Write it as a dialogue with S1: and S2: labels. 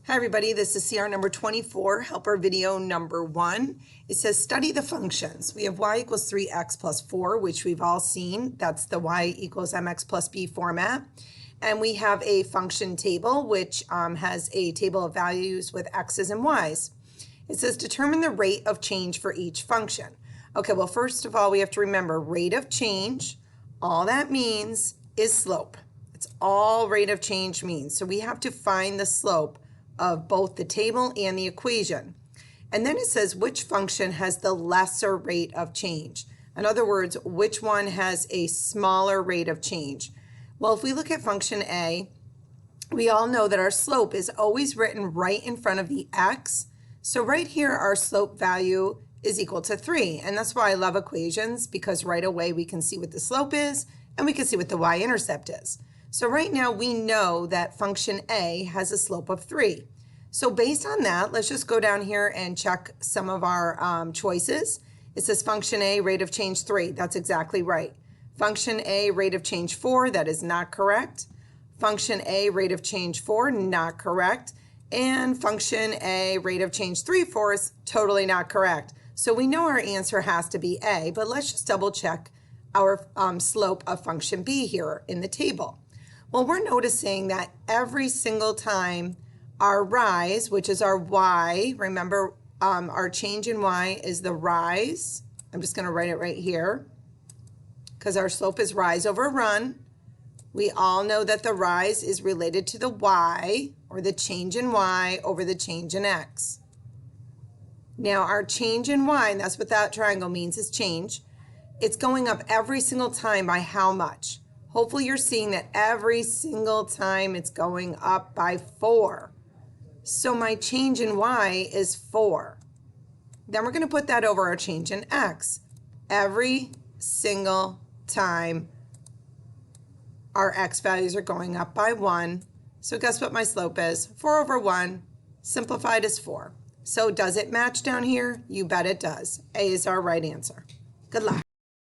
S1: Hi everybody, this is CR number 24, helper video number 1. It says study the functions. We have y equals 3x plus 4, which we've all seen. That's the y equals mx plus b format. And we have a function table, which has a table of values with x's and y's. It says determine the rate of change for each function. Okay, well, first of all, we have to remember rate of change. All that means is slope. It's all rate of change means. So we have to find the slope of both the table and the equation. And then it says which function has the lesser rate of change. In other words, which one has a smaller rate of change. Well, if we look at function A, we all know that our slope is always written right in front of the x. So right here, our slope value is equal to 3. And that's why I love equations, because right away we can see what the slope is and we can see what the y-intercept is. So right now we know that function A has a slope of 3. So based on that, let's just go down here and check some of our choices. It says function A, rate of change 3. That's exactly right. Function A, rate of change 4. That is not correct. Function A, rate of change 4. Not correct. And function A, rate of change 3/4. Totally not correct. So we know our answer has to be A, but let's just double check our slope of function B here in the table. Well, we're noticing that every single time our rise, which is our y, remember our change in y is the rise. I'm just going to write it right here because our slope is rise over run. We all know that the rise is related to the y, or the change in y over the change in x. Now our change in y, and that's what that triangle means, is change. It's going up every single time by how much? Hopefully you're seeing that every single time it's going up by 4. So my change in y is 4. Then we're going to put that over our change in x. Every single time our x values are going up by 1. So guess what my slope is? 4 over 1, simplified is 4. So does it match down here? You bet it does. A is our right answer. Good luck.